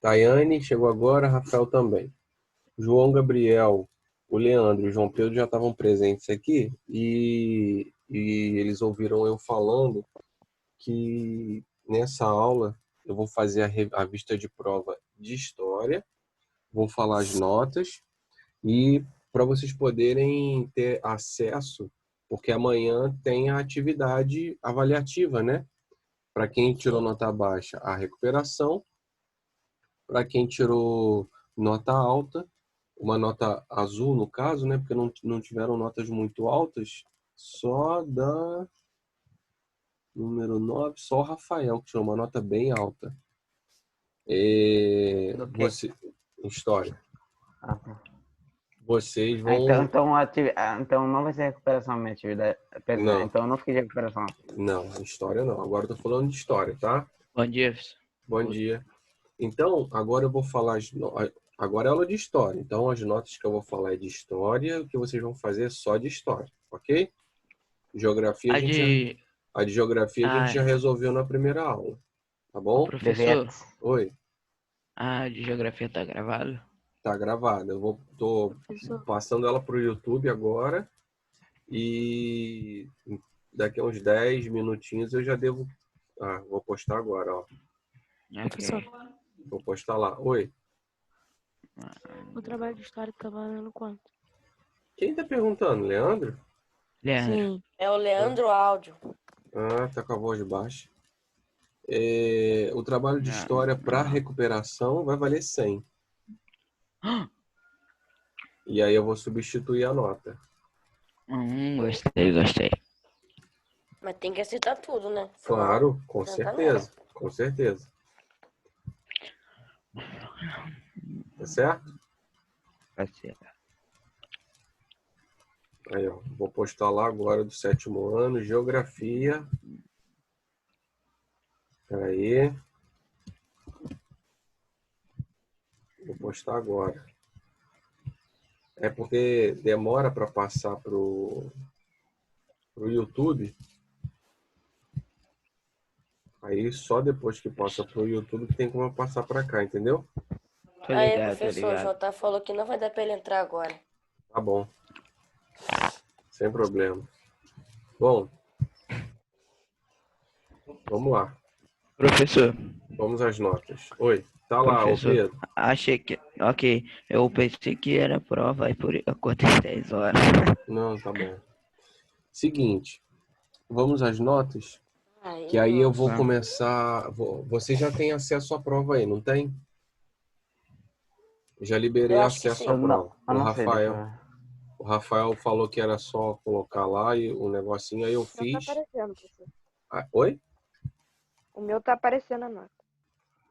Tayane chegou agora, Rafael também. João Gabriel, o Leandro e o João Pedro já estavam presentes aqui e eles ouviram eu falando que nessa aula eu vou fazer a vista de prova de história, vou falar as notas e para vocês poderem ter acesso, porque amanhã tem a atividade avaliativa, né? Para quem tirou nota baixa, a recuperação. Para quem tirou nota alta, uma nota azul no caso, né? Porque não tiveram notas muito altas, só da número 9, só o Rafael, que tirou uma nota bem alta. Do quê? História. Ah, tá. Vocês Ah, vão... então não vai ser recuperação minha atividade. Não, Então eu não fiz recuperação. não, história não. Agora eu tô falando de história, tá? Bom dia, professor. Bom dia. Então, agora eu vou falar... Agora é aula de história. Então, as notas que eu vou falar é de história, o que vocês vão fazer é só de história, ok? Geografia, a de geografia a gente já resolveu na primeira aula, tá bom? Professor, Oi, a de geografia tá gravado? tá gravada. Tô passando ela pro YouTube agora e daqui a uns 10 minutinhos eu já devo... vou postar agora, ó. Ok. Vou postar lá. Oi. O trabalho de história tá valendo quanto? Quem tá perguntando? Leandro? Leandro. Sim. É o Leandro Áudio. Tá com a voz baixa. O trabalho de história para recuperação vai valer 100. E aí eu vou substituir a nota. Gostei. Mas tem que acertar tudo, né? Claro, com certeza. Com certeza. Tá certo? Tá certo. Aí, ó. Vou postar lá agora do 7º ano, geografia. Peraí. Vou postar agora. É porque demora para passar pro YouTube. Aí só depois que passa pro YouTube que tem como passar para cá, entendeu? Aí, professor, o Jota falou que não vai dar para ele entrar agora. Tá bom. Sem problema. Bom, vamos lá. Professor. Vamos às notas. Oi, tá lá, ô Pedro. Achei que... Ok, eu pensei que era prova e por eu acordei 10 horas. Não, tá bom. Seguinte, vamos às notas, que aí eu vou começar... Você já tem acesso à prova aí, não tem? Já liberei acesso à prova. O Rafael falou que era só colocar lá e o negocinho, aí eu fiz. Tá aparecendo, professor. Oi? O meu tá aparecendo a nota.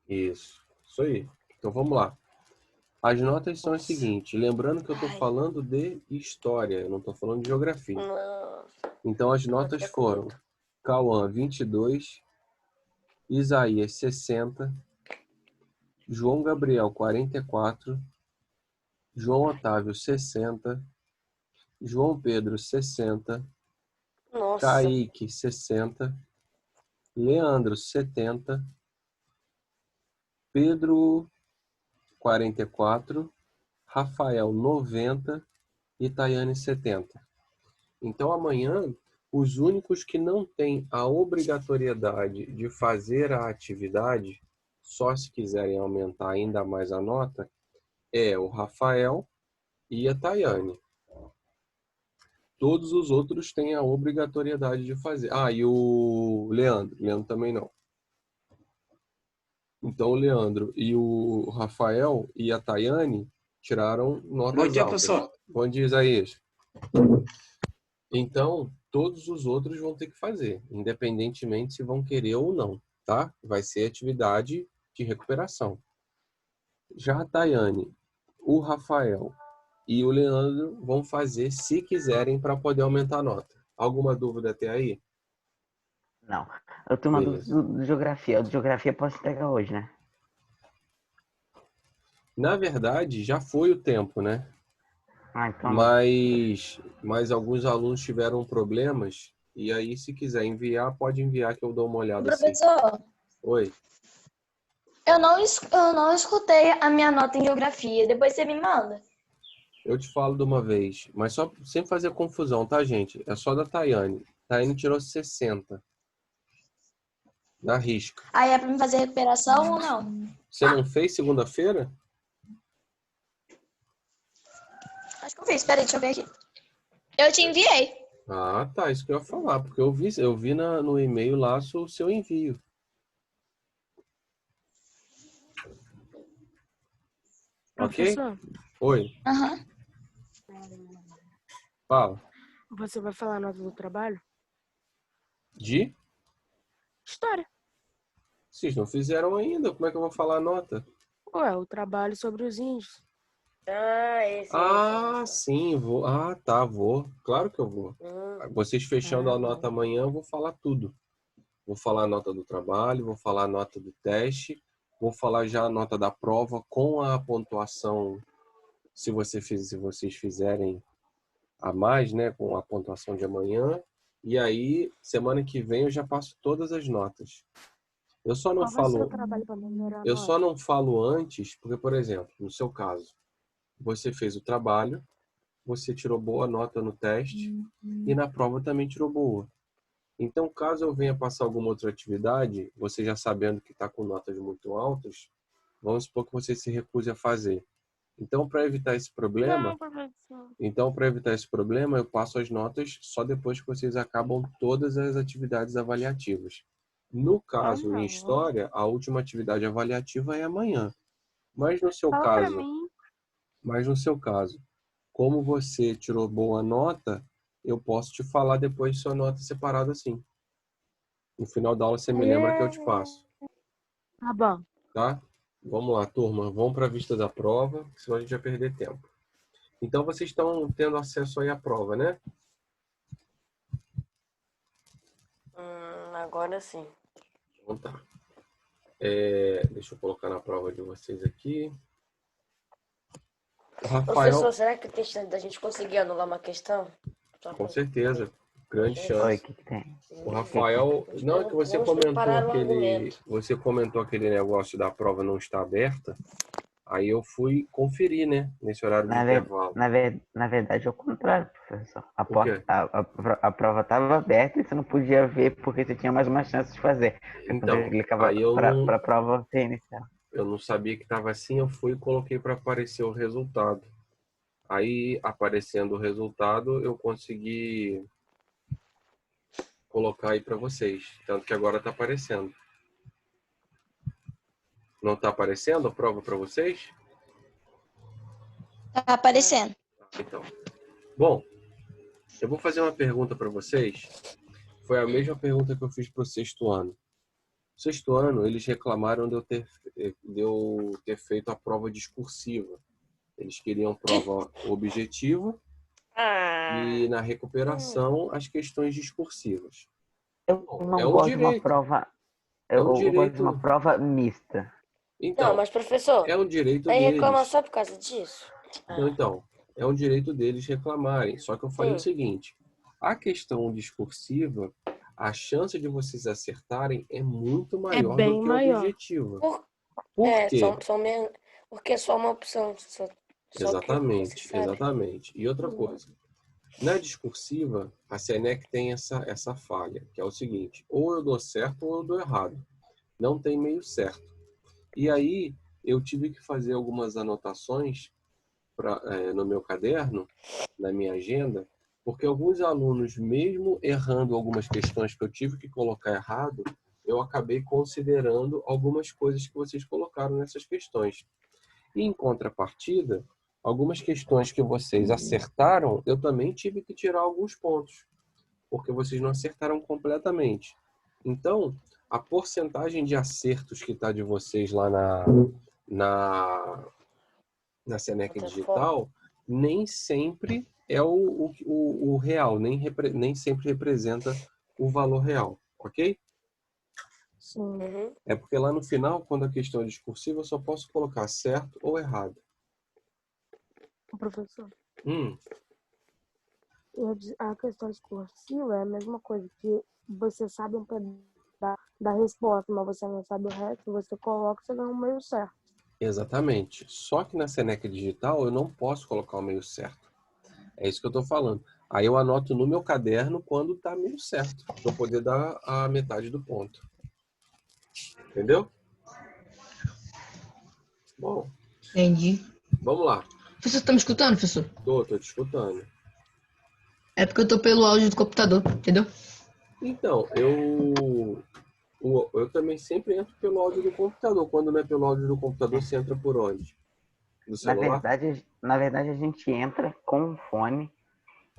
Isso aí. Então vamos lá. As notas são as seguintes. Lembrando que eu tô falando de história, eu não tô falando de geografia. Então as notas foram Cauã 22, Isaías 60, João Gabriel 44, João Otávio 60, João Pedro 60, Kaique 60, Leandro 70, Pedro 44, Rafael 90 e Tayane 70. Então amanhã, os únicos que não têm a obrigatoriedade de fazer a atividade, só se quiserem aumentar ainda mais a nota, é o Rafael e a Tayane. Todos os outros têm a obrigatoriedade de fazer. E o Leandro. Leandro também não. Então o Leandro e o Rafael e a Tayane tiraram notas altas. Bom dia, professor. Bom dia, Isaías. Então, todos os outros vão ter que fazer, independentemente se vão querer ou não, tá? Vai ser atividade de recuperação. Já a Tayane, o Rafael e o Leandro vão fazer se quiserem para poder aumentar a nota. Alguma dúvida até aí? Não. Eu tenho uma dúvida de geografia. O de geografia posso entregar hoje, né? Na verdade, já foi o tempo, né? Então... Mas alguns alunos tiveram problemas e aí, se quiser enviar, pode enviar que eu dou uma olhada. Professor, assim. Oi. Eu não escutei a minha nota em geografia. Depois você me manda. Eu te falo de uma vez, mas só sem fazer confusão, tá, gente? É só da Tayane. Tayane tirou 60 na risca. Aí é pra me fazer recuperação ou não? Você não fez segunda-feira? Acho que eu fiz. Peraí, deixa eu ver aqui. Eu te enviei. Ah, tá. Isso que eu ia falar, porque eu vi no e-mail lá o seu envio. Ok? Professor, Oi, Aham. fala. você vai falar a nota do trabalho? De? História. Vocês não fizeram ainda. Como é que eu vou falar a nota? Ué, o trabalho sobre os índios. Ah, esse aí. Ah, sim, vou. Ah, tá, vou. Claro que eu vou. Vocês fechando a nota amanhã, eu vou falar tudo. Vou falar a nota do trabalho, vou falar a nota do teste, vou falar já a nota da prova com a pontuação, se vocês fizerem a mais, né, com a pontuação de amanhã. E aí, semana que vem eu já passo todas as notas. Eu só não Qual vai ser o falo, trabalho para melhorar a eu nota? só não falo antes, porque, por exemplo, no seu caso, você fez o trabalho, você tirou boa nota no teste e na prova também tirou boa. Então, caso eu venha passar alguma outra atividade, você já sabendo que está com notas muito altas, vamos supor que você se recuse a fazer. Então, para evitar esse problema, Não, professor. eu passo as notas só depois que vocês acabam todas as atividades avaliativas. No caso, em não. história, a última atividade avaliativa é amanhã. Mas no seu Fala pra caso, mim. como você tirou boa nota, eu posso te falar depois de sua nota separada assim. No final da aula você me lembra que eu te passo, Tá bom. tá? Vamos lá, turma. Vamos para a vista da prova, senão a gente vai perder tempo. Então vocês estão tendo acesso aí à prova, né? Agora sim. Então tá. Deixa eu colocar na prova de vocês aqui. O Rafael, Professor, será que tem chance da gente conseguir anular uma questão? Só com pra- certeza, grande Oi, chance. o que tem? O Rafael, não é que você Vamos preparar um argumento. comentou aquele negócio da prova não estar aberta. Aí eu fui conferir, né, nesse horário de intervalo. Na verdade, é o contrário, professor. Por quê? A prova estava aberta e você não podia ver porque você tinha mais uma chance de fazer. Então, Quando clicava aí eu para a prova ser inicial. não sabia que estava assim, eu fui e coloquei para aparecer o resultado. Aí, aparecendo o resultado, eu consegui colocar aí para vocês. Tanto que agora está aparecendo. Não está aparecendo a prova para vocês? Tá aparecendo. Então, bom, eu vou fazer uma pergunta para vocês. Foi a mesma pergunta que eu fiz para o sexto ano. No sexto ano, eles reclamaram de eu ter feito a prova discursiva. Eles queriam prova objetiva e na recuperação as questões discursivas. Eu Bom, não é um gosto de uma direito. prova. É um Eu gosto de uma direito. prova mista. Não, Então, mas professor, é um direito aí reclama deles. só por causa disso? Não, então, é um direito deles reclamarem. Só que eu falei o Sim. seguinte: a questão discursiva, a chance de vocês acertarem é muito maior bem do que a maior. objetiva. Por Por quê? porque é só uma opção. Só que você Exatamente, sabe. exatamente. E outra coisa, na discursiva, a SENEC tem essa falha, que é o seguinte: ou eu dou certo ou eu dou errado. Não tem meio certo. E aí, eu tive que fazer algumas anotações no meu caderno, na minha agenda, porque alguns alunos, mesmo errando algumas questões que eu tive que colocar errado, eu acabei considerando algumas coisas que vocês colocaram nessas questões. E, em contrapartida, algumas questões que vocês acertaram, eu também tive que tirar alguns pontos, porque vocês não acertaram completamente. Então, a porcentagem de acertos que está de vocês lá na Senec Digital nem sempre é o real, nem sempre representa o valor real, ok? Sim. Uhum. É porque lá no final, quando a questão é discursiva, eu só posso colocar certo ou errado. Professor, Hum, a questão discursiva é a mesma coisa que você sabe um da resposta, mas você não sabe o resto, você coloca, você ganha um meio certo. Exatamente. Só que na Seneca Digital eu não posso colocar o meio certo. É isso que eu estou falando. Aí eu anoto no meu caderno quando está meio certo, para eu poder dar a metade do ponto. Entendeu? Bom, Entendi. vamos lá. Professor, tá me escutando, professor? Tô te escutando. É porque eu tô pelo áudio do computador, entendeu? Então, eu também sempre entro pelo áudio do computador. Quando não é pelo áudio do computador, você entra por onde? Do celular? Na verdade, a gente entra com o fone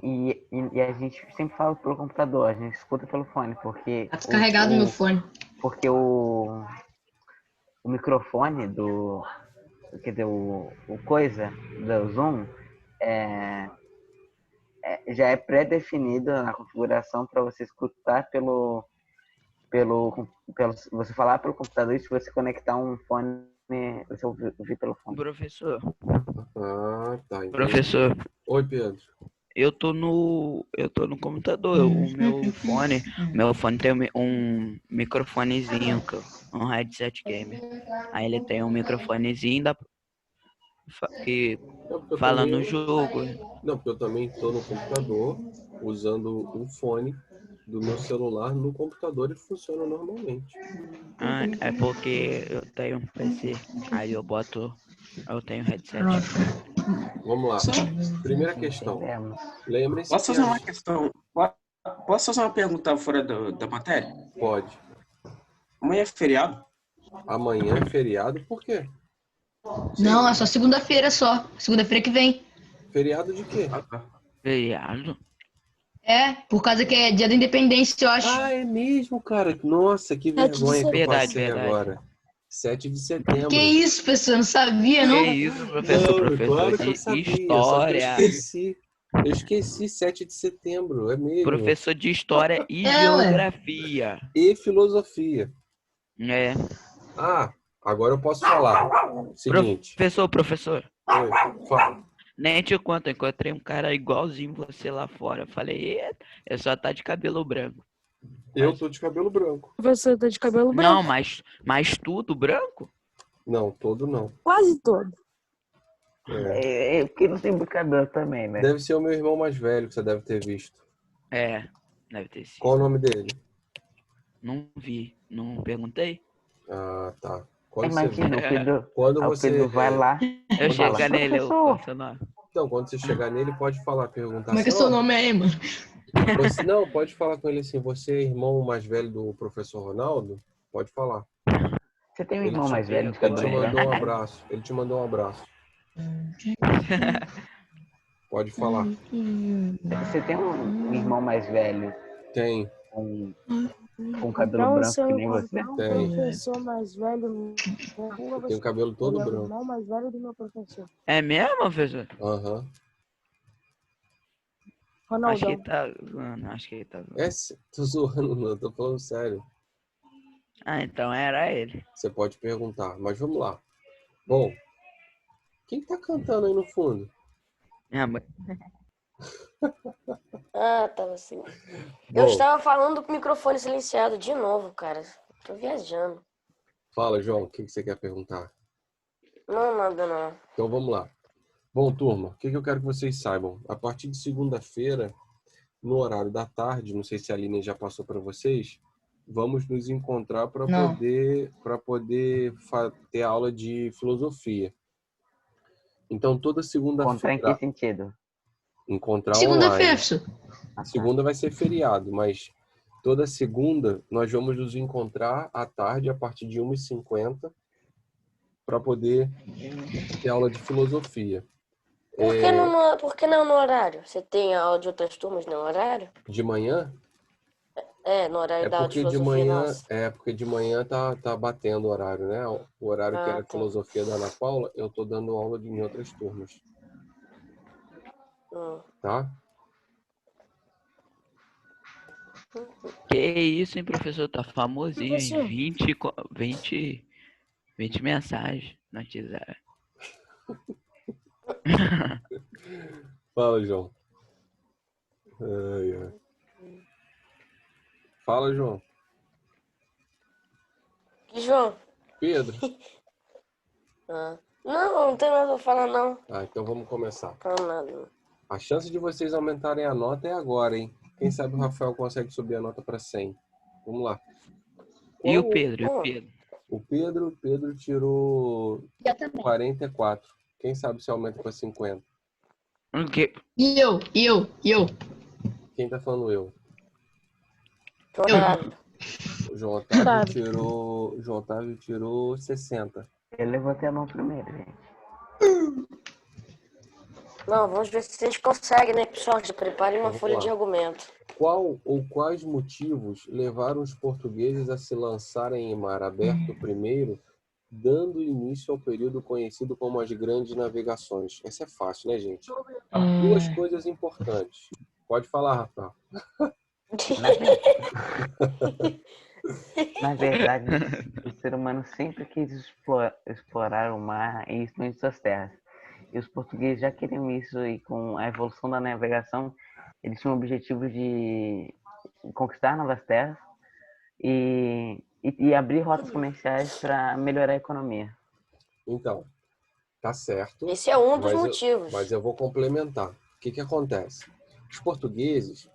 e a gente sempre fala pelo computador, a gente escuta pelo fone, porque Tá descarregado meu fone. porque o microfone quer dizer, o coisa do Zoom já é pré-definido na configuração para você escutar você falar pelo computador, e se você conectar um fone, você ouvir pelo fone. Professor, Ah, tá. Entendi. professor, Oi, Pedro. eu tô no computador. O meu fone tem um microfonezinho, um headset gamer. Aí ele tem um microfonezinho que Não, porque eu fala também... no jogo. Não, porque eu também estou no computador usando o fone do meu celular no computador e funciona normalmente. Ah, é porque eu tenho um PC. Aí eu tenho headset. Vamos lá. Primeira questão. Entendemos. Lembrem-se Posso que fazer uma questão? Posso fazer uma pergunta fora da matéria? Pode. Amanhã é feriado? Amanhã é feriado, por quê? Não, é só segunda-feira só. Segunda-feira que vem. Feriado de quê? Ah, tá. Feriado? É, por causa que é dia da independência, eu acho. Ah, é mesmo, cara. Nossa, que 7 de vergonha que eu Verdade, passei verdade. agora. 7 de setembro. Que isso, pessoal? Não sabia, Que não? isso, Não, professor claro que eu de sabia, só que eu história. esqueci. Eu esqueci 7 de setembro, é mesmo. Professor de história e É, ué. geografia. E filosofia. É. Ah, agora eu posso falar. Seguinte. Professor. Oi, fala. Nem te conto, eu encontrei um cara igualzinho você lá fora. Eu falei, é só tá de cabelo branco. Eu tô de cabelo branco. Você tá de cabelo branco? Não, mas tudo branco? Não, todo não. Quase todo. É. Porque não tem muito cabelo também, né? Deve ser o meu irmão mais velho que você deve ter visto. É, deve ter sido. Qual o nome dele? Não vi, não perguntei. Ah, tá. Imagina, o você Pedro vai lá Eu e fala, chegar nele, professor, Então, quando você chegar nele, pode falar, perguntar Como é que é assim, seu ó, nome aí, mano? Não, pode falar com ele assim, você é irmão mais velho do professor Ronaldo? Pode falar. você tem um Ele irmão te, mais velho de ele te cabelo mandou um branco? abraço. Ele te mandou um abraço. Pode falar. Você tem um irmão mais velho Tem, com cabelo Então, branco se eu que nem você? encontrar um tem. professor mais velho na rua, Eu tenho o cabelo todo ele é o branco. irmão mais velho do meu professor. É mesmo, professor? Aham. Acho que Ronaldão. ele tá zoando, acho que ele tá zoando. Tô zoando, não, tô falando sério. Ah, então era ele. Você pode perguntar, mas vamos lá. Bom, quem tá cantando aí no fundo? Minha mãe. Ah, tava assim. Eu Bom, estava falando com o microfone silenciado de novo, cara. Tô viajando. fala, João, o que você quer perguntar? Não, nada não. Então vamos lá. Bom, turma, o que eu quero que vocês saibam? A partir de segunda-feira, no horário da tarde, não sei se a Aline já passou para vocês, vamos nos encontrar para Não. poder ter aula de filosofia. Então, toda Encontrar em segunda-feira, que sentido? encontrar Segunda-feira, online. professor. Ah, tá. Segunda vai ser feriado, mas toda segunda nós vamos nos encontrar à tarde, a partir de 1h50, para poder ter aula de filosofia. Por que não no horário? Você tem aula de outras turmas no horário? De manhã? É, no horário da aula de filosofia nossa. Porque de manhã tá batendo o horário, né? O horário que era tá. filosofia da Ana Paula, eu tô dando aula em outras turmas, tá? Que isso, hein, professor? Tá famosinho, Professor. hein? 20 mensagens no WhatsApp. Fala, João. Ai, ai. Fala, João. Que João? Pedro. Ah. Não tem nada pra falar, não. Ah, então vamos começar. Não falo nada. Não. A chance de vocês aumentarem a nota é agora, hein? Quem sabe o Rafael consegue subir a nota para 100. Vamos lá. E o Pedro? O Pedro tirou Eu também. 44. Quem sabe se aumenta para 50? O quê? E eu. Quem tá falando eu? O João Otávio tirou 60. Eu levantei a mão primeiro, gente. Não, vamos ver se a gente consegue, né, pessoal? Já preparem uma Vamos folha lá. de argumento. Qual ou quais motivos levaram os portugueses a se lançarem em mar aberto primeiro, dando início ao período conhecido como as Grandes Navegações? Essa é fácil, né, gente? Duas coisas importantes. Pode falar, Rafael. Na verdade, o ser humano sempre quis explorar o mar e expandir suas terras. E os portugueses já queriam isso, e com a evolução da navegação, eles tinham o objetivo de conquistar novas terras e abrir rotas comerciais para melhorar a economia. Então, tá certo. Esse é um dos motivos. Mas eu vou complementar. O que acontece? Os portugueses,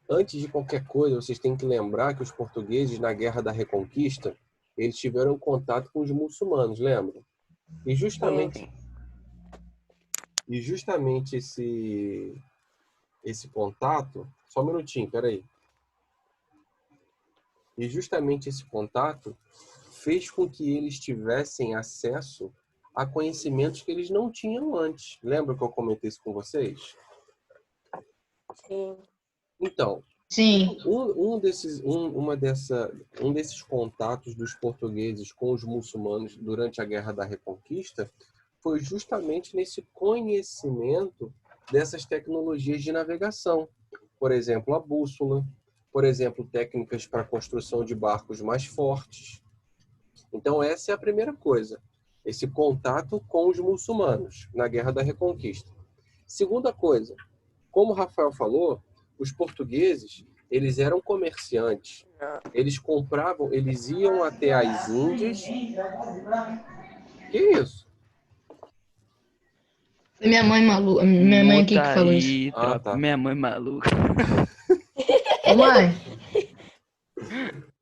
antes de qualquer coisa, vocês têm que lembrar que os portugueses, na Guerra da Reconquista, eles tiveram contato com os muçulmanos, lembram? E justamente esse contato... Só um minutinho, peraí. E justamente esse contato fez com que eles tivessem acesso a conhecimentos que eles não tinham antes. Lembra que eu comentei isso com vocês? Sim. Então, Sim. um desses contatos dos portugueses com os muçulmanos durante a Guerra da Reconquista foi justamente nesse conhecimento dessas tecnologias de navegação. Por exemplo, a bússola, por exemplo, técnicas para a construção de barcos mais fortes. Então, essa é a primeira coisa, esse contato com os muçulmanos na Guerra da Reconquista. Segunda coisa, como o Rafael falou, os portugueses, eles eram comerciantes. Eles compravam, eles iam até as Índias. Que isso? Foi minha mãe maluca. Minha mãe aqui que falou isso. Tá. Minha mãe maluca. Ô, mãe.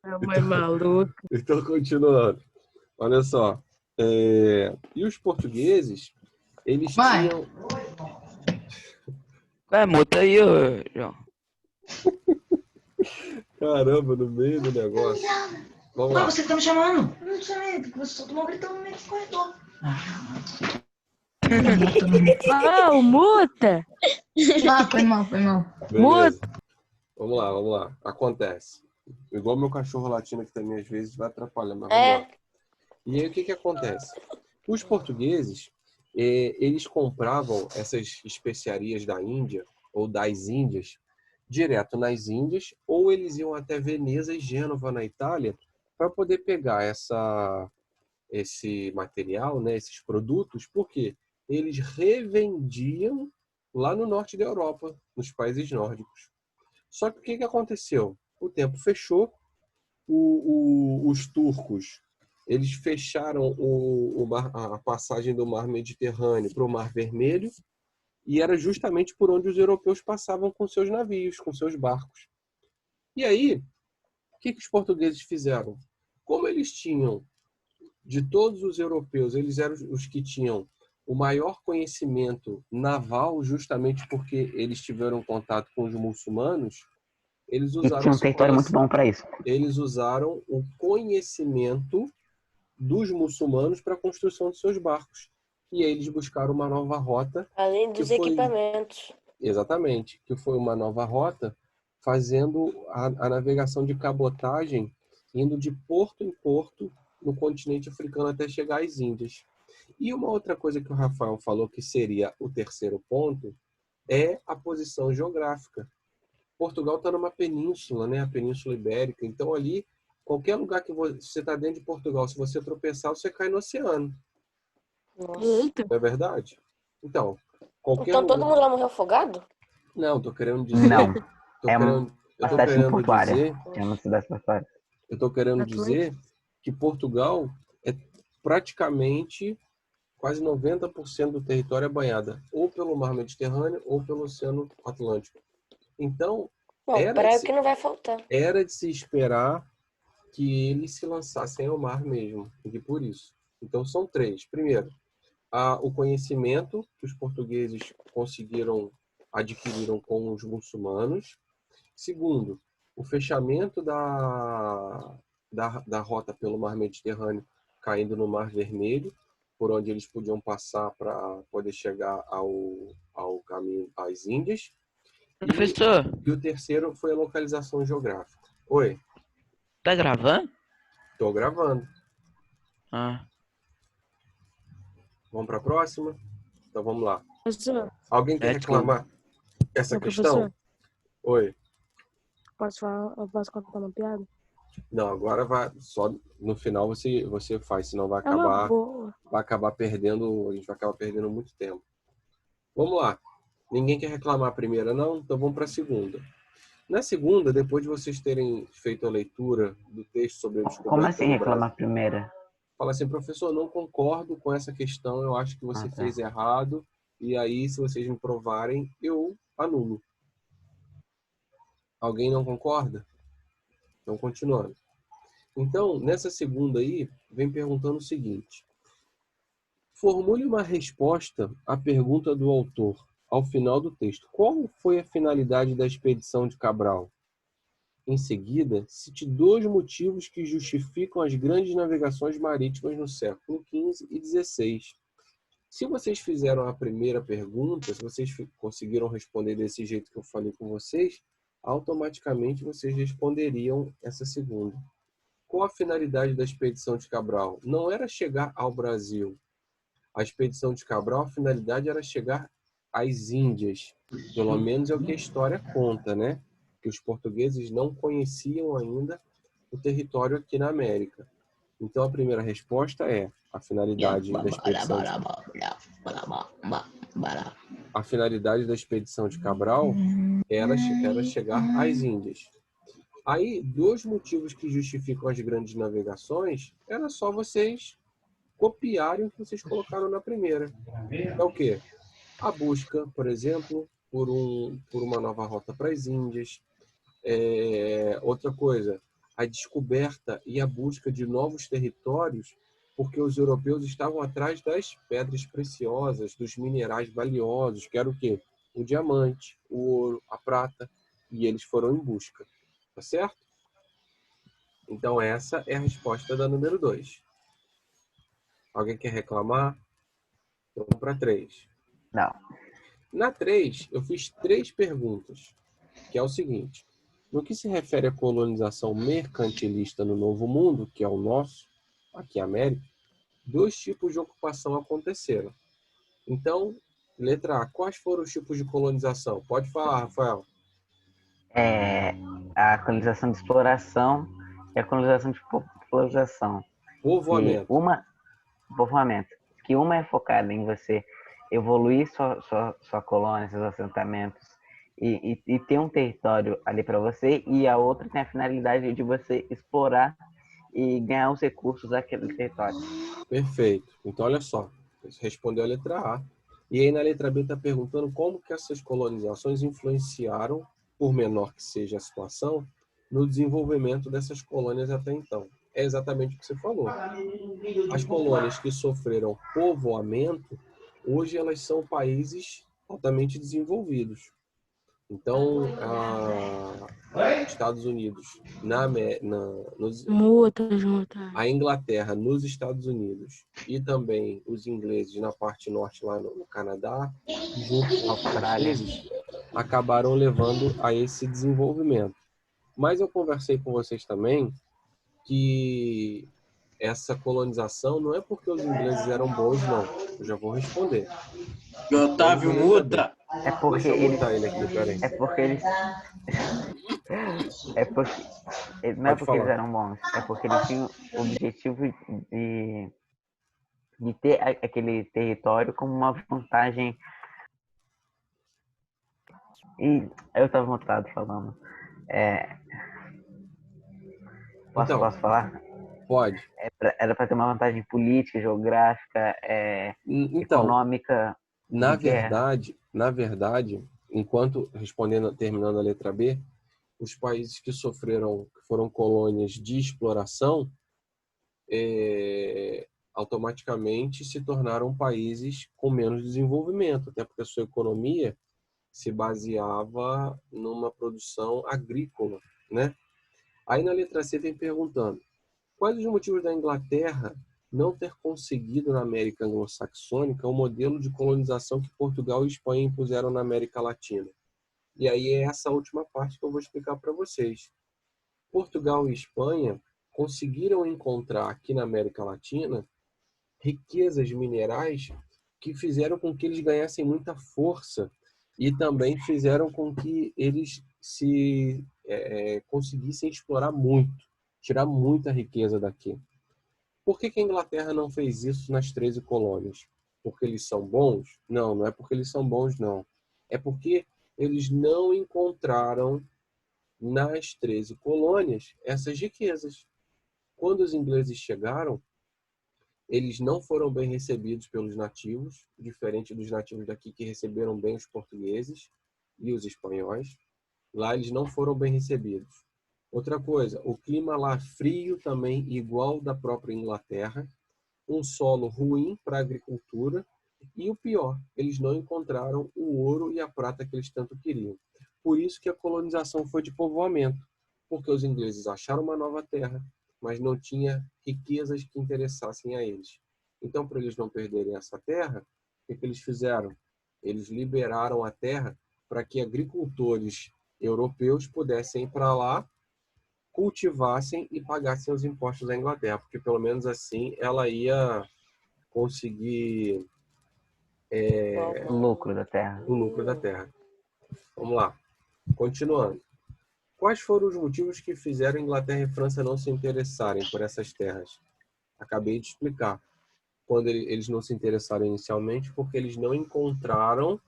Minha mãe maluca. Então, continuando. Olha só. E os portugueses, eles tinham... Muta aí, João. Caramba, no meio do negócio. Vamos lá. Você que tá me chamando? Eu não te chamei, porque você soltou uma gritão no meio do corredor. Oh, muta! Foi mal. Beleza. Vamos lá. Acontece. Igual meu cachorro latino que também às vezes vai atrapalhar, mas vamos lá. E aí o que acontece? Os portugueses, eles compravam essas especiarias da Índia ou das Índias direto nas Índias, ou eles iam até Veneza e Gênova na Itália para poder pegar esse material, né, esses produtos, porque eles revendiam lá no norte da Europa, nos países nórdicos. Só que o que aconteceu? O tempo fechou, os turcos, eles fecharam a passagem do Mar Mediterrâneo para o Mar Vermelho, e era justamente por onde os europeus passavam com seus navios, com seus barcos. E aí, o que os portugueses fizeram? Como eles tinham, de todos os europeus, eles eram os que tinham o maior conhecimento naval, justamente porque eles tiveram contato com os muçulmanos, eles usaram... E tinha um território muito bom para isso. Eles usaram o conhecimento dos muçulmanos para a construção de seus barcos. E aí eles buscaram uma nova rota. Além dos equipamentos. Exatamente, que foi uma nova rota, fazendo a navegação de cabotagem, indo de porto em porto no continente africano até chegar às Índias. E uma outra coisa que o Rafael falou que seria o terceiro ponto é a posição geográfica. Portugal está numa península, né? A Península Ibérica. Então ali, qualquer lugar que você está dentro de Portugal, se você tropeçar, você cai no oceano. Nossa. Não é verdade? Então, todo mundo lá morreu afogado? Não, tô querendo dizer... Não. Eu tô querendo dizer É uma cidade portuária. eu tô querendo dizer que Portugal é praticamente quase 90% do território é banhada ou pelo Mar Mediterrâneo ou pelo Oceano Atlântico. Então, Bom, praia que não vai faltar. era de se esperar que eles se lançassem ao mar mesmo, e por isso. Então, são 3. Primeiro, o conhecimento que os portugueses adquiriram com os muçulmanos. Segundo, o fechamento da rota pelo Mar Mediterrâneo, caindo no Mar Vermelho, por onde eles podiam passar para poder chegar ao caminho às Índias. Professor, E o terceiro foi a localização geográfica. Oi, tá gravando? estou gravando. Ah, Vamos para a próxima? Então vamos lá. Professor, Alguém quer reclamar essa questão? professor, Oi. eu posso contar uma piada? Não, agora vai. Só no final você faz, senão vai É uma acabar, boa. vai acabar perdendo. A gente vai acabar perdendo muito tempo. Vamos lá. Ninguém quer reclamar a primeira, não? Então vamos para a segunda. Na segunda, depois de vocês terem feito a leitura do texto sobre a descoberta Como assim do reclamar Brasil, primeira? fala assim, professor, não concordo com essa questão, eu acho que você Tá. fez errado, e aí, se vocês me provarem, eu anulo. Alguém não concorda? Então, continuando. Então, nessa segunda aí, vem perguntando o seguinte. Formule uma resposta à pergunta do autor ao final do texto. Qual foi a finalidade da expedição de Cabral? Em seguida, cite 2 motivos que justificam as grandes navegações marítimas no século XV e XVI. Se vocês fizeram a primeira pergunta, se vocês conseguiram responder desse jeito que eu falei com vocês, automaticamente vocês responderiam essa segunda. Qual a finalidade da expedição de Cabral? Não era chegar ao Brasil. A expedição de Cabral, a finalidade era chegar às Índias. Pelo menos é o que a história conta, né? Que os portugueses não conheciam ainda o território aqui na América. Então, a primeira resposta é a finalidade da expedição de Cabral era chegar às Índias. Aí, 2 motivos que justificam as grandes navegações era só vocês copiarem o que vocês colocaram na primeira. É o quê? A busca, por exemplo, por uma nova rota para as Índias. Outra coisa, a descoberta e a busca de novos territórios, porque os europeus estavam atrás das pedras preciosas, dos minerais valiosos, que era o quê? O diamante, o ouro, a prata, e eles foram em busca. Tá certo? Então essa é a resposta da número 2. Alguém quer reclamar? Então vamos para 3. Não. Na 3, eu fiz 3 perguntas, que é o seguinte. No que se refere à colonização mercantilista no Novo Mundo, que é o nosso, aqui a América, 2 tipos de ocupação aconteceram. Então, letra A, quais foram os tipos de colonização? Pode falar, Rafael. A colonização de exploração e a colonização de popularização. Povoamento. Povoamento. Que uma é focada em você evoluir sua colônia, seus assentamentos e ter um território ali para você, e a outra tem a finalidade de você explorar e ganhar os recursos daquele território. Perfeito. Então, olha só. Você respondeu a letra A. E aí, na letra B, está perguntando como que essas colonizações influenciaram, por menor que seja a situação, no desenvolvimento dessas colônias até então. É exatamente o que você falou. As colônias que sofreram povoamento, hoje elas são países altamente desenvolvidos. Então, Estados Unidos, a Inglaterra nos Estados Unidos e também os ingleses na parte norte, lá no Canadá, junto com os franceses, acabaram levando a esse desenvolvimento. Mas eu conversei com vocês também que essa colonização não é porque os ingleses eram bons, não. Eu já vou responder. Otávio, muta! É porque Deixa eu botar ele aqui, peraí. Não é porque eles eram bons, é porque eles tinham o objetivo de ter aquele território como uma vantagem. E eu estava mutado falando. Posso falar? Pode. Era para ter uma vantagem política, geográfica, Então, econômica, na de guerra. verdade, terminando a letra B, os países que foram colônias de exploração, automaticamente se tornaram países com menos desenvolvimento, até porque a sua economia se baseava numa produção agrícola, né? Aí na letra C vem perguntando: quais os motivos da Inglaterra não ter conseguido na América anglo-saxônica o modelo de colonização que Portugal e Espanha impuseram na América Latina? E aí é essa última parte que eu vou explicar para vocês. Portugal e Espanha conseguiram encontrar aqui na América Latina riquezas minerais que fizeram com que eles ganhassem muita força e também fizeram com que eles conseguissem explorar muito, tirar muita riqueza daqui. Por que a Inglaterra não fez isso nas 13 colônias? Porque eles são bons? Não, não é porque eles são bons, não. É porque eles não encontraram nas 13 colônias essas riquezas. Quando os ingleses chegaram, eles não foram bem recebidos pelos nativos, diferente dos nativos daqui que receberam bem os portugueses e os espanhóis. Lá eles não foram bem recebidos. Outra coisa, o clima lá frio também, igual da própria Inglaterra, um solo ruim para a agricultura e o pior, eles não encontraram o ouro e a prata que eles tanto queriam. Por isso que a colonização foi de povoamento, porque os ingleses acharam uma nova terra, mas não tinha riquezas que interessassem a eles. Então, para eles não perderem essa terra, o que eles fizeram? Eles liberaram a terra para que agricultores europeus pudessem ir para lá, cultivassem e pagassem os impostos da Inglaterra, porque pelo menos assim ela ia conseguir O lucro da terra. o lucro da terra. Vamos lá. Continuando. Quais foram os motivos que fizeram Inglaterra e França não se interessarem por essas terras? Acabei de explicar. Quando eles não se interessaram inicialmente, porque eles não encontraram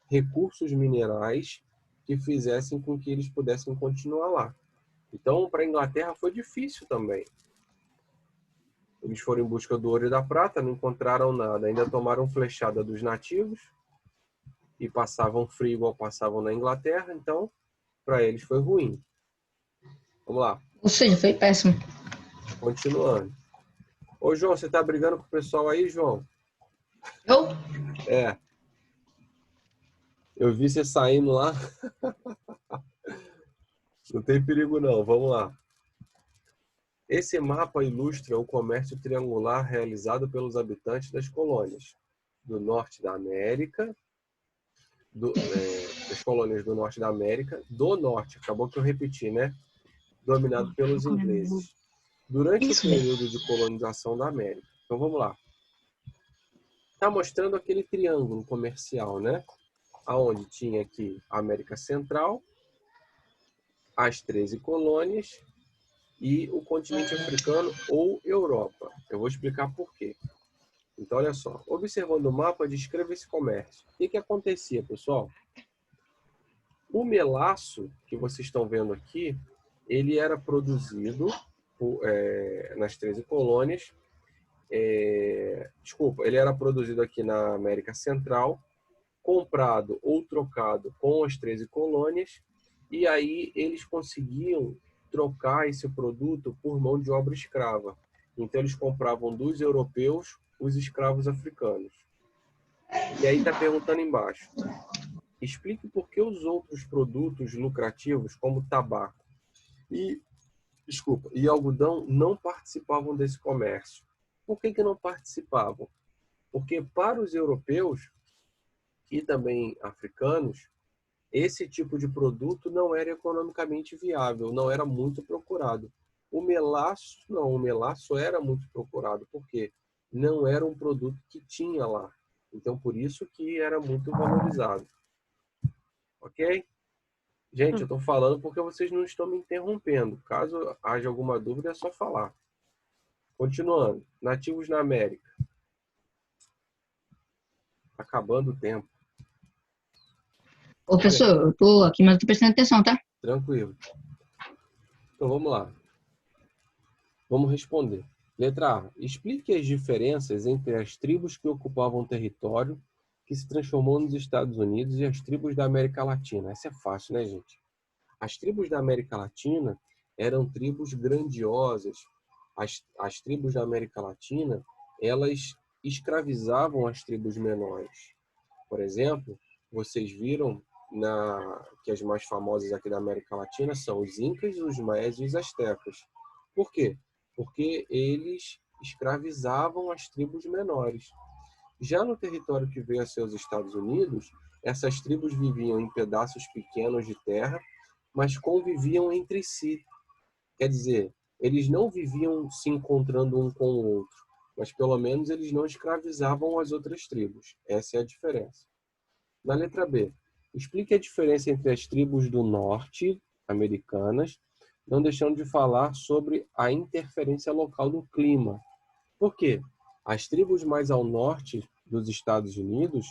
recursos minerais que fizessem com que eles pudessem continuar lá. Então, para a Inglaterra foi difícil também. Eles foram em busca do ouro e da prata, não encontraram nada. Ainda tomaram flechada dos nativos e passavam frio igual passavam na Inglaterra. Então, para eles foi ruim. Vamos lá. Ou seja, foi péssimo. Continuando. Ô, João, você tá brigando com o pessoal aí, João? Eu? É. Eu vi você saindo lá. Não tem perigo, não. Vamos lá. Esse mapa ilustra o comércio triangular realizado pelos habitantes das colônias do norte da América, das colônias do norte da América, do norte, acabou que eu repeti, né? Dominado pelos ingleses, durante o período de colonização da América. Então vamos lá. Está mostrando aquele triângulo comercial, né? Onde tinha aqui a América Central, as 13 colônias e o continente africano ou Europa. Eu vou explicar por quê. Então, olha só. Observando o mapa, descreva esse comércio. O que acontecia, pessoal? O melaço que vocês estão vendo aqui, ele era produzido nas 13 colônias. Ele era produzido aqui na América Central, comprado ou trocado com as 13 colônias, e aí eles conseguiam trocar esse produto por mão de obra escrava. Então eles compravam dos europeus os escravos africanos. E aí está perguntando embaixo. Explique por que os outros produtos lucrativos, como tabaco e algodão, não participavam desse comércio. Por que não participavam? Porque para os europeus e também africanos, esse tipo de produto não era economicamente viável, não era muito procurado. O melaço, não, o melaço era muito procurado, porque não era um produto que tinha lá. Então, por isso que era muito valorizado. Ok? Gente, eu estou falando porque vocês não estão me interrompendo. Caso haja alguma dúvida, é só falar. Continuando. Nativos na América. Acabando o tempo. Ô, professor, eu tô aqui, mas eu tô prestando atenção, tá? Tranquilo. Então, vamos lá. Vamos responder. Letra A. Explique as diferenças entre as tribos que ocupavam território que se transformou nos Estados Unidos e as tribos da América Latina. Essa é fácil, né, gente? As tribos da América Latina eram tribos grandiosas. As tribos da América Latina, elas escravizavam as tribos menores. Por exemplo, vocês viram que as mais famosas aqui da América Latina são os Incas, os Maias e os Astecas. Por quê? Porque eles escravizavam as tribos menores. Já no território que veio a ser os Estados Unidos, essas tribos viviam em pedaços pequenos de terra, mas conviviam entre si. Quer dizer, eles não viviam se encontrando um com o outro, mas pelo menos eles não escravizavam as outras tribos. Essa é a diferença. Na letra B, explique a diferença entre as tribos do norte, americanas, não deixando de falar sobre a interferência local do clima. Por quê? As tribos mais ao norte dos Estados Unidos,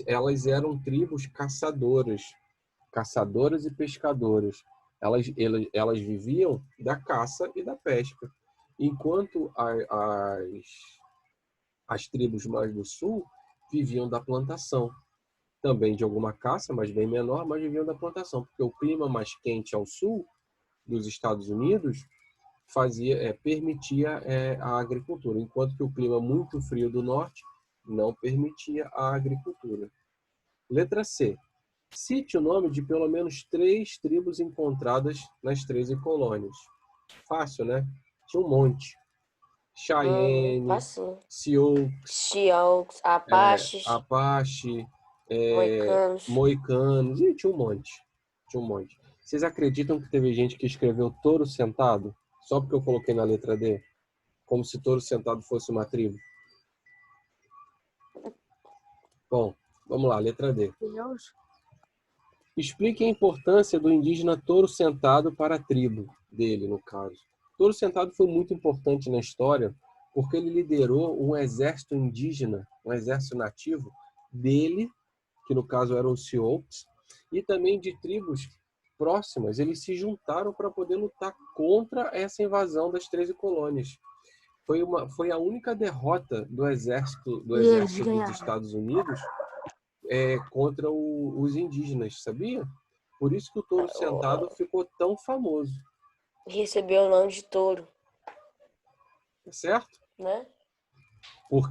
elas eram tribos caçadoras e pescadoras. Elas viviam da caça e da pesca. Enquanto as tribos mais do sul viviam da plantação. Também de alguma caça, mas bem menor, mas viviam da plantação. Porque o clima mais quente ao sul dos Estados Unidos permitia a agricultura, enquanto que o clima muito frio do norte não permitia a agricultura. Letra C. Cite o nome de pelo menos 3 tribos encontradas nas 13 colônias. Fácil, né? Tinha um monte. Cheyenne, Sioux, Apaches, Moicanos. E tinha um monte. Vocês acreditam que teve gente que escreveu touro sentado? Só porque eu coloquei na letra D? Como se touro sentado fosse uma tribo? Bom, vamos lá, letra D. Explique a importância do indígena touro sentado para a tribo dele, no caso. Touro sentado foi muito importante na história porque ele liderou um exército indígena, um exército nativo dele, que no caso eram os Sioux, e também de tribos próximas. Eles se juntaram para poder lutar contra essa invasão das 13 colônias. Foi a única derrota do exército dos Estados Unidos contra os indígenas, sabia? Por isso que o touro sentado ficou tão famoso. Recebeu o nome de touro. Certo? Né?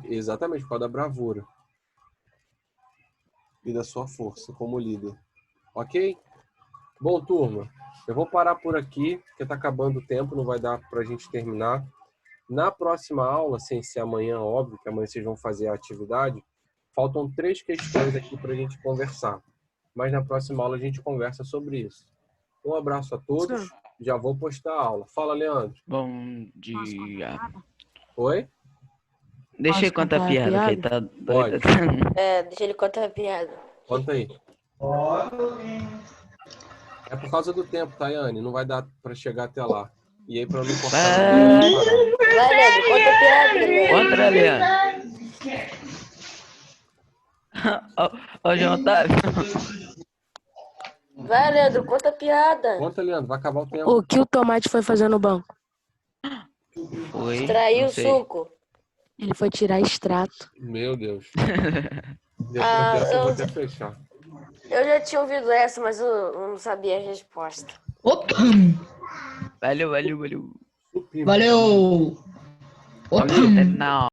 Exatamente, por causa da bravura. E da sua força como líder. Ok? Bom, turma, eu vou parar por aqui, porque está acabando o tempo, não vai dar para a gente terminar. Na próxima aula, sem ser amanhã, óbvio que amanhã vocês vão fazer a atividade, faltam 3 questões aqui para a gente conversar. Mas na próxima aula a gente conversa sobre isso. Um abraço a todos. Sim. Já vou postar a aula. Fala, Leandro. Bom dia. Oi? Deixa ele contar a piada, que ele tá doido. Deixa ele contar a piada. Conta aí. É por causa do tempo, Tayane. Não vai dar para chegar até lá. E aí, para não cortar... Vai, Leandro, conta a piada, Leandro. Conta, Leandro. Ó, João Otávio. Vai, Leandro, conta a piada. Conta, Leandro, vai acabar o tempo. O que o tomate foi fazer no banco? Foi? Extraiu o suco. Ele foi tirar extrato. Meu Deus. Depois dessa eu vou até fechar. Eu já tinha ouvido essa, mas eu não sabia a resposta. Opa! Valeu. Valeu! Não.